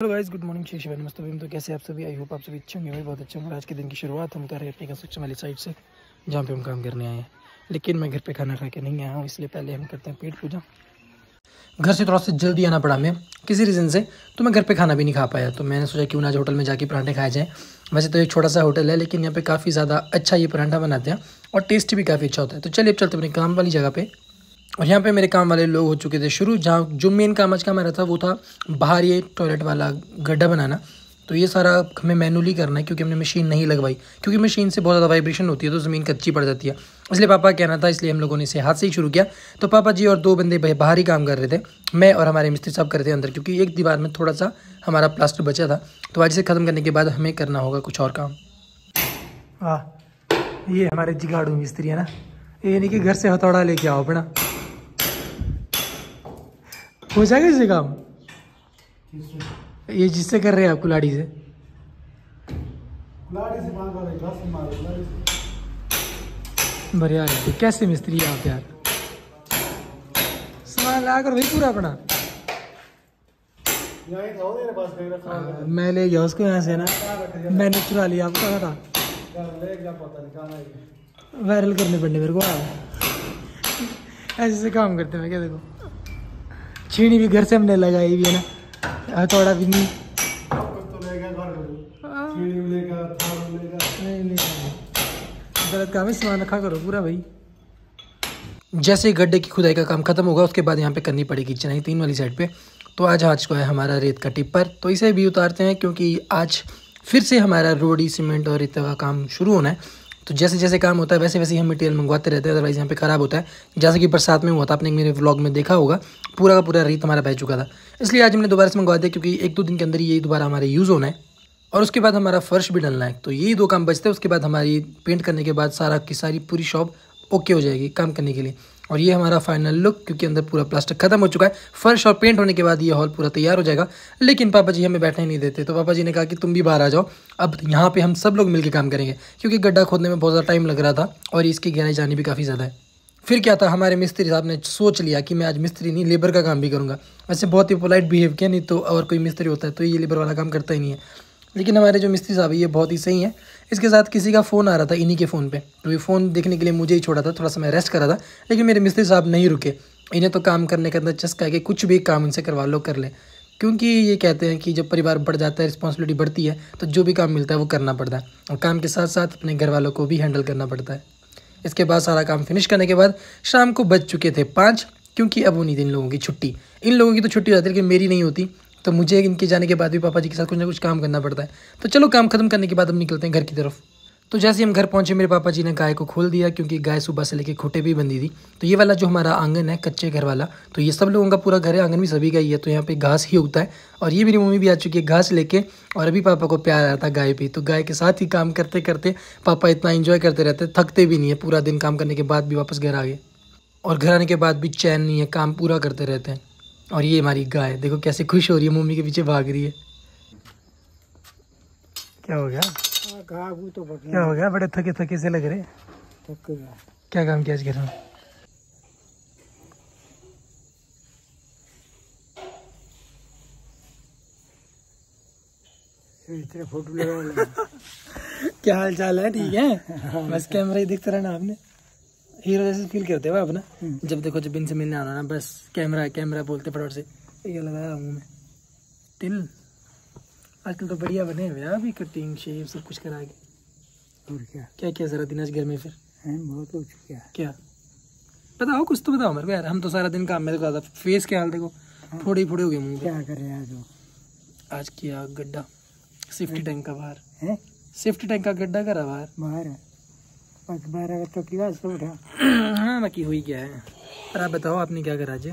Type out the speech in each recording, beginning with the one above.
Hello guys, good morning. शेष नमस्ते। तो कैसे आप सभी? आई होप आप सभी अच्छे होंगे। मैं बहुत अच्छा हूँ। आज के दिन की शुरुआत हम कर रहे हैं अपनी कंस्ट्रक्शन वाली साइड से, जहाँ पे हम काम करने आए हैं। लेकिन मैं घर पे खाना खा के नहीं आया हूँ, इसलिए पहले हम करते हैं पेट पूजा। घर से थोड़ा सा जल्दी आना पड़ा मैं किसी रीज़न से, तो मैं घर पे खाना भी नहीं खा पाया। तो मैंने सोचा क्यों ना आज होटल में जाके पराठे खाए जाएँ। वैसे तो एक छोटा सा होटल है, लेकिन यहाँ पे काफ़ी ज़्यादा अच्छा ये पराठा बनाते हैं और टेस्ट भी काफ़ी अच्छा होता है। तो चलिए अब चलते अपने काम वाली जगह पे। और यहाँ पे मेरे काम वाले लोग हो चुके थे शुरू। जहाँ जो मेन काम आज का हमारा था वो था बाहर ये टॉयलेट वाला गड्ढा बनाना। तो ये सारा हमें मैनुअली करना है, क्योंकि हमने मशीन नहीं लगवाई, क्योंकि मशीन से बहुत ज़्यादा वाइब्रेशन होती है तो ज़मीन कच्ची पड़ जाती है। इसलिए पापा कहना था, इसलिए हम लोगों ने इसे हाथ से ही शुरू किया। तो पापा जी और दो बंदे बाहर ही काम कर रहे थे, मैं और हमारे मिस्त्री साहब कर रहे थे अंदर, क्योंकि एक दीवार में थोड़ा सा हमारा प्लास्टर बचा था। तो आज इसे ख़त्म करने के बाद हमें करना होगा कुछ और काम। हाँ, ये हमारे जिगाड़ू मिस्त्री है ना, ये नहीं कि घर से हथौड़ा लेके आओ अपना। हो जाएगा इससे काम? ये जिससे कर रहे हैं आप कुल्हाड़ी से? बढ़िया है। तो कैसे मिस्त्री आप यार? सामान ला कर भाई पूरा अपना। मैं ले गया उसको यहाँ से ना, मैंने चुरा लिया। आपको पता था? वायरल करने पड़ने मेरे को। ऐसे काम करते हैं क्या? देखो, छीनी भी घर से हमने लगाई भी है ना, हथौड़ा भी नहीं। गलत काम है, सामान रखा करो पूरा भाई। जैसे गड्ढे की खुदाई का काम खत्म होगा, उसके बाद यहाँ पे करनी पड़ेगी चिनाई 3 वाली साइड पे। तो आज को है हमारा रेत का टिप्पर, तो इसे भी उतारते हैं, क्योंकि आज फिर से हमारा रोडी सीमेंट और रेत का काम शुरू होना है। तो जैसे जैसे काम होता है वैसे वैसे हम मटेरियल मंगवाते रहते हैं, अदरवाइज़ यहाँ पे ख़राब होता है। जैसे कि बरसात में हुआ था, आपने मेरे व्लॉग में देखा होगा, पूरा का पूरा रेत हमारा बह चुका था। इसलिए आज हमने दोबारा से मंगवा दिया, क्योंकि 1-2 दिन के अंदर यही दोबारा हमारे यूज़ होना है। और उसके बाद हमारा फर्श भी डलना है। तो यही 2 काम बचते हैं। उसके बाद हमारी पेंट करने के बाद सारा की सारी पूरी शॉप ओके हो जाएगी काम करने के लिए। और ये हमारा फाइनल लुक, क्योंकि अंदर पूरा प्लास्टर खत्म हो चुका है। फर्श और पेंट होने के बाद ये हॉल पूरा तैयार हो जाएगा। लेकिन पापा जी हमें बैठने नहीं देते, तो पापा जी ने कहा कि तुम भी बाहर आ जाओ, अब यहाँ पे हम सब लोग मिलकर काम करेंगे, क्योंकि गड्ढा खोदने में बहुत ज़्यादा टाइम लग रहा था और इसकी गहराई जानी भी काफ़ी ज़्यादा है। फिर क्या था, हमारे मिस्त्री साहब ने सोच लिया कि मैं आज मिस्त्री नहीं लेबर का काम भी करूँगा। वैसे बहुत ही पोलाइट बिहेव किया, नहीं तो और कोई मिस्त्री होता है तो ये लेबर वाला काम करता ही नहीं है। लेकिन हमारे जो मिस्त्री साहब है ये बहुत ही सही है। इसके साथ किसी का फ़ोन आ रहा था, इन्हीं के फ़ोन पे, तो ये फ़ोन देखने के लिए मुझे ही छोड़ा था। थोड़ा सा मैं रेस्ट कर रहा था, लेकिन मेरे मिस्त्री साहब नहीं रुके। इन्हें तो काम करने का अंदर चस्का है कि कुछ भी काम इनसे करवा लो कर ले, क्योंकि ये कहते हैं कि जब परिवार बढ़ जाता है, रिस्पॉन्सिबिलिटी बढ़ती है, तो जो भी काम मिलता है वो करना पड़ता है, और काम के साथ साथ अपने घर वालों को भी हैंडल करना पड़ता है। इसके बाद सारा काम फिनिश करने के बाद शाम को बज चुके थे 5, क्योंकि अब उन्हीं इन लोगों की छुट्टी। इन लोगों की तो छुट्टी हो जाती है, लेकिन मेरी नहीं होती। तो मुझे इनके जाने के बाद भी पापा जी के साथ कुछ ना कुछ काम करना पड़ता है। तो चलो काम खत्म करने के बाद हम निकलते हैं घर की तरफ। तो जैसे हम घर पहुंचे, मेरे पापा जी ने गाय को खोल दिया, क्योंकि गाय सुबह से लेके खूंटे भी बंधी थी। तो ये वाला जो हमारा आंगन है कच्चे घर वाला, तो ये सब लोगों का पूरा घर है, आंगन भी सभी का ही है। तो यहाँ पे घास ही उगता है, और ये मेरी मम्मी भी आ चुकी है घास लेके। और अभी पापा को प्यार आया था गाय पे, तो गाय के साथ ही काम करते करते पापा इतना एंजॉय करते रहते, थकते भी नहीं है। पूरा दिन काम करने के बाद भी वापस घर आ गए, और घर आने के बाद भी चैन नहीं है, काम पूरा करते रहते हैं। और ये हमारी गाय देखो कैसे खुश हो रही है, मम्मी के पीछे भाग रही है। क्या हो गया? क्या हो गया? बड़े थके थके से लग रहे। क्या काम किया आज घर में? फोटो लगा। क्या हाल चाल है? ठीक है, बस कैमरा ही दिखता रहना। आपने हीरो जैसे फील करते हो आप ना, जब देखो, जब इनसे मिलने आना ना, बस कैमरा कैमरा बोलते फटाफट से। ये लगाया मुंह में तिल। आजकल तो बढ़िया बने हुए हैं, अभी कटिंग शेव सब कुछ करा के। और क्या क्या किया सारा दिन आज घर में? फिर बहुत हो चुका। क्या बताओ, कुछ तो बताओ मेरे को यार। हम तो सारा दिन काम में लगा था। फेस के हाल देखो, फोड़े फोड़े हो गए मुंह पे। क्या कर रहे हैं आज किया गड्ढा सेफ्टी टैंक का बाहर है? सेफ्टी टैंक का गड्ढा करा बाहर। बाहर 12 तो क्लास तो उठा। हाँ, बाकी हुई क्या है। पर आप बताओ, आपने क्या करा आज?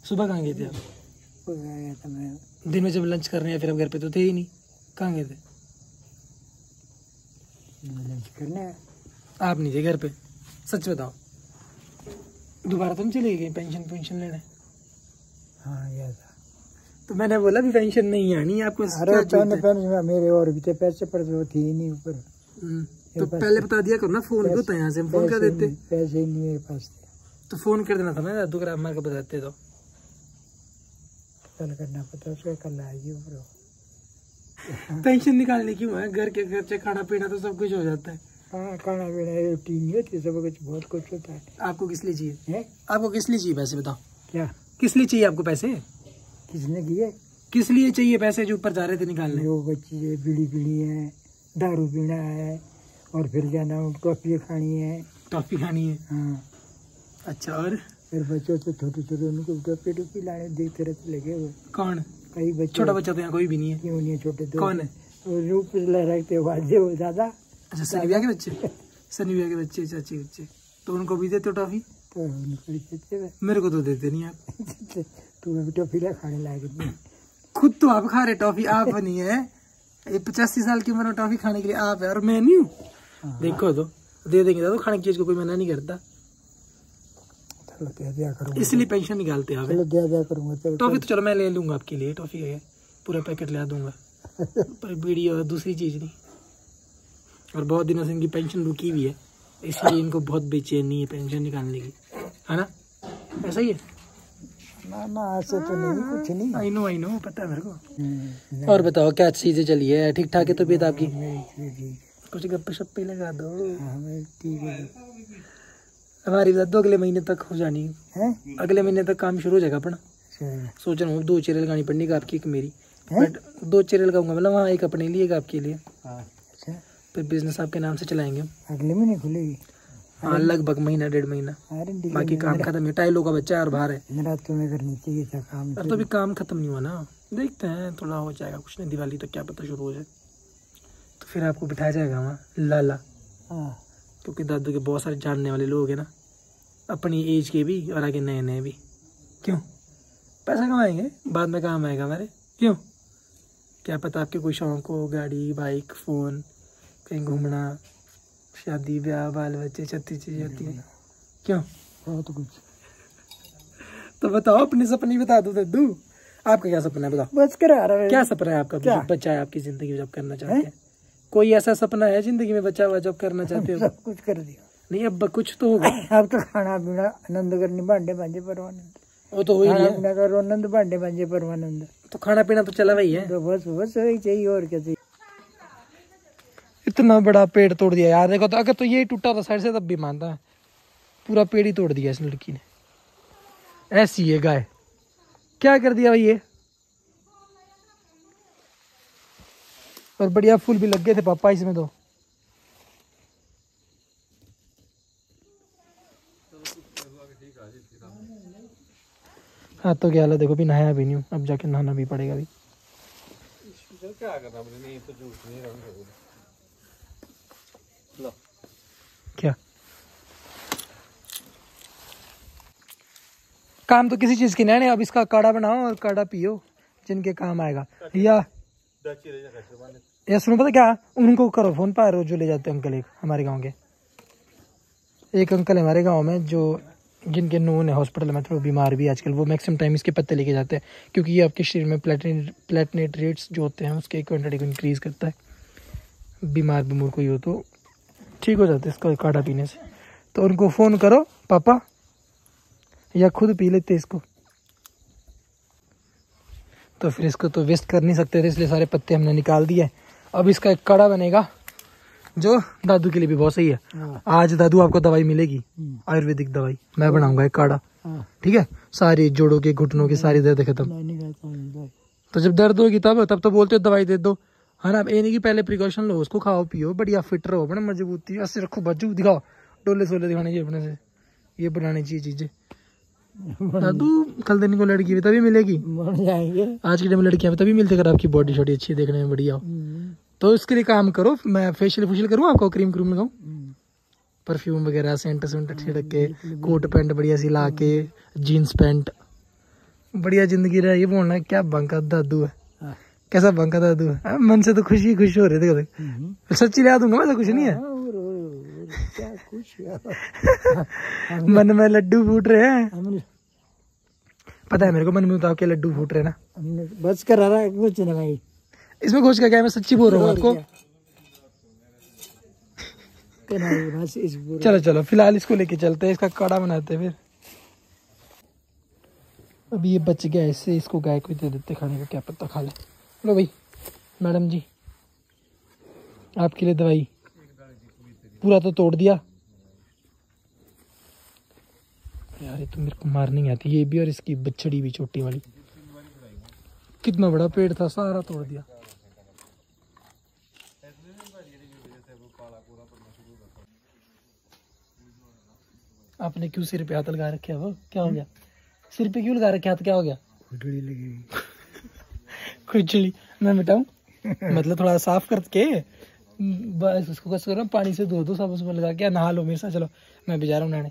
सुबह कहाँ गए थे आप? गया था मैं दिन में जब लंच कर रहे हैं, फिर अब घर पे तो थे ही नहीं। कहाँ गए थे? लंच करने। आप नहीं थे घर पे? सच बताओ। दोबारा तुम चले गए पेंशन लेने? हाँ गया था। तो मैंने बोला भी पेंशन नहीं आनी आपको। अरे पेन मेरे और भी थे पैसे, पर वो थी ही नहीं ऊपर। तो पहले बता दिया करो ना, फोन भी होता है यहाँ से, हम फोन कर देते। पैसे ही नहीं मेरे पास थे। तो फोन कर देना था ना, दादू का हमारे को बताते तो। कल करना पता उसका, कल आएगी ब्रो। पेंशन निकालने क्यों है? घर के खर्चे, खाना पीना तो सब कुछ हो जाता है। हाँ, खाना पीना रोटी नहीं होती, सब कुछ बहुत कुछ होता है। आपको किस लिए चाहिए है? आपको किस लिए चाहिए पैसे, बताओ? क्या किस लिए चाहिए आपको पैसे? किसने किए? किस लिए चाहिए पैसे जो ऊपर जा रहे थे निकालने? वो बच्ची है, बीड़ी पीनी है, दारू पीना है, और फिर क्या नाम, टॉफी खानी है। टॉफी खानी है? हाँ। अच्छा, और फिर बच्चों तो छोटे छोटे, उनको टॉफी टूफी लाने देखते रहते लगे हुए। कौन? कई बच्चे। छोटा बच्चा तो यहाँ कोई भी नहीं है। क्यों नहीं है? छोटे तो कौन है? रूप रखते वाजे हो दादा। अच्छा, सनी के बच्चे। सनी के बच्चे, चाची बच्चे, तो उनको भी देते हो टॉफी? तो उनको देते हैं। मेरे को तो देते नहीं आप। तुम्हें भी टॉफी ला खाने लायक नहीं। खुद तो आप खा रहे टॉफी, आप नहीं है। ये 85 साल की उम्र में टॉफी खाने के लिए आप है और मैं नहीं हूँ। देखो तो दे देंगे तो खाने की चीज को कोई मना नहीं करता। चलो दे दिया करूँगा। इसलिए पेंशन निकालते हैं आप। चलो दे दिया करूँगा। चलो टॉफी तो चलो मैं ले लूंगा आपके लिए, टॉफी है पूरा पैकेट ला दूंगा, पर बीड़ी और दूसरी चीज नहीं। और बहुत दिनों से इनकी पेंशन रुकी हुई है, इसलिए इनको बहुत बेचैनी है पेंशन निकालने की, है ना? ऐसा ही है ना? ना ऐसे तो नहीं, कुछ नहीं। आई नो पता है मेरे को। और बताओ क्या चीजें चली है? ठीक ठाक है तबीयत आपकी? कुछ गप्पे शप्पे लगा दो। ठीक है। हमारी बात तो अगले महीने तक हो जानी है। अगले महीने तक काम शुरू हो जाएगा अपना। सोच रहा हूँ 2 चेयर लगानी पड़नी है आपकी, एक मेरी। बट 2 चेयर लगाऊंगा, मतलब वहाँ एक अपने लिए, एक आपके लिए। अच्छा, फिर बिजनेस आपके नाम से चलाएंगे। अगले महीने खुलेगी? हाँ, लगभग महीना 1.5 महीना। बाकी काम खत्म है, टाइलों का बच्चा और बाहर है। मेरा तुम्हें करनी चाहिए था काम। तो अभी काम खत्म नहीं हुआ ना, देखते हैं थोड़ा हो जाएगा, कुछ नहीं, दिवाली तक क्या पता शुरू हो जाए। तो फिर आपको बिठाया जाएगा वहाँ लाला। हाँ, क्योंकि दादू के बहुत सारे जानने वाले लोग हैं ना, अपनी एज के भी और आगे नए नए भी। क्यों? पैसा कमाएंगे, बाद में काम आएगा हमारे। क्यों? क्या पता आपके कोई शौक हो, गाड़ी, बाइक, फ़ोन, कहीं घूमना, शादी ब्याह, बाल बच्चे, 36 चीज़ें होती हैं। क्यों? बहुत कुछ। तो बताओ, अपने सपने बता दो दद्दू, आपका क्या सपना है बताओ? बस करा रहा है। क्या सपना है आपका? क्या? बच्चा है आपकी जिंदगी में, जब करना चाहते हैं कोई ऐसा सपना है जिंदगी में, बच्चा हुआ जब करना चाहते हो? सब कुछ कर दिया। नहीं, अब कुछ तो होगा। अब तो खाना पीना आनंद करनी, भांडे भांजे परमानंद। वो तो हो ही खाना नहीं है। पीना करो आनंद, भांडे भांजे परमानंद। तो खाना पीना तो चला वही है। तो बस वही चाहिए, और क्या चाहिए। इतना बड़ा पेड़ तोड़ दिया यार। देखो तो, अगर तो ये टूटा था साइड से तब भी मानता है, पूरा पेड़ ही तोड़ दिया इस लड़की ने। ऐसी है गाय, क्या कर दिया भाई ये। और बढ़िया फूल भी लग गए थे पापा इसमें तो। हाँ तो क्या हालत, देखो भी नहाया भी नहीं हूँ, अब जाके नहाना भी पड़ेगा अभी। क्या करना नहीं तो क्या काम तो किसी चीज की नहीं है। अब इसका काढ़ा बनाओ और काढ़ा पियो, जिनके काम आएगा। या सुनो, पता क्या, उनको करो फोन पर, रोज जो ले जाते हैं अंकल, एक हमारे गांव के एक अंकल है हमारे गांव में, जो जिनके नोन है हॉस्पिटल में, थोड़ा बीमार भी आजकल, वो मैक्सिमम टाइम इसके पत्ते लेके जाते हैं, क्योंकि ये आपके शरीर में प्लेटनेट रेट्स जो होते हैं उसके क्वांटिटी को इंक्रीज करता है। बीमार कोई हो तो ठीक हो जाता है इसका काढ़ा पीने से। तो उनको फ़ोन करो पापा, या खुद पी लेते इसको। तो फिर इसको तो वेस्ट कर नहीं सकते थे, इसलिए सारे पत्ते हमने निकाल दिए। अब इसका एक काढ़ा बनेगा जो दादू के लिए भी बहुत सही है। आज दादू आपको दवाई मिलेगी, आयुर्वेदिक दवाई, मैं बनाऊंगा एक काढ़ा। ठीक है, सारी जोड़ों के, घुटनों की सारी दर्द खत्म। तो जब दर्द होगी तब तो बोलते हो दवाई दे दो, है ना। ये नहीं कि पहले प्रिकॉशन लो, उसको खाओ पियो, बढ़िया फिट रहो, अपने मजबूती ऐसे रखो, बाजू दिखाओ, डोले सोले दिखाने चाहिए अपने से, ये बनानी चाहिए चीजें। दादू कल दिन को लड़की भी तभी मिलेगी, आज के टाइम में लड़कियां तभी मिलती अगर आपकी बॉडी शॉडी अच्छी देखने में बढ़िया हो। तो इसके लिए काम करो, मैं फेशियल करूँ आपको, क्रीम लगाऊं, परफ्यूम वगैरह, सेंट छिड़क के, कोट पैंट बढ़िया सी ला के, जीन्स पैंट, बढ़िया जिंदगी रहे। ये बोलना क्या बंका दादू है, कैसा बंका दादू है। मन से तो खुश हो रहे थे, सच्ची ला दूंगा, वैसा कुछ नहीं है। क्या खुश मन में लड्डू फूट रहे हैं, पता है मेरे को, मन में तो के लड्डू फूट रहे ना। बस करा रहा है कुछ ना भाई, इसमें घुस क्या, मैं सच्ची बोल रहा हूँ आपको। चलो फिलहाल इसको लेके चलते हैं, इसका काढ़ा बनाते हैं फिर। अभी ये बच गया, इससे इसको गाय को दे देते खाने को, क्या पता खा ले। लो भाई मैडम जी, आपके लिए दवाई। पूरा तो तोड़ दिया यार, ये तो मेरे को मार नहीं आती, ये भी और इसकी बछड़ी भी छोटी वाली। कितना बड़ा पेड़ था, सारा तोड़ दिया। आपने क्यों सिर पे हाथ लगा रखे? वो क्या हो गया? सिर पे क्यों लगा रखे हाथ, क्या हो गया? खुजली लगी। खुजली मैं मिटाऊं? मतलब थोड़ा साफ करके बस उसको कस करो, पानी से धो दो, सब उसमें लगा के नहा लो मेरे साथ। चलो मैं भी जा रहा हूँ नहाने।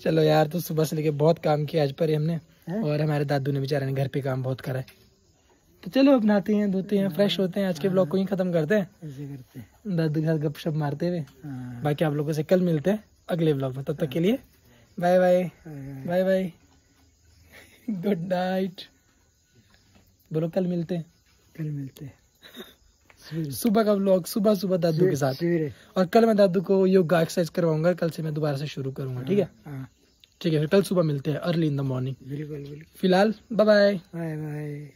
चलो यार, तो सुबह से लेके बहुत काम किया आज पर हमने, और हमारे दादू ने बेचारे ने घर पे काम बहुत करा है। तो चलो अब नहाते हैं, धोते हैं, फ्रेश होते हैं। आज के ब्लॉग को ही खत्म करते हैं, ऐसे करते हैं। दादू के साथ गपशप मारते हुए। हाँ। बाकी आप लोगों से कल मिलते हैं अगले ब्लॉग में, तब तक के लिए bye bye. Bye bye, good night. बोलो कल मिलते हैं। कल मिलते हैं सुबह का ब्लॉग, सुबह सुबह दादू के साथ। सवेरे। और कल मैं दादू को योगा एक्सरसाइज करवाऊंगा, कल से मैं दोबारा से शुरू करूंगा। ठीक है? हाँ ठीक है, फिर कल सुबह मिलते हैं अर्ली इन द मॉर्निंग। बिल्कुल बिल्कुल। फिलहाल बाय बाय। Bye bye.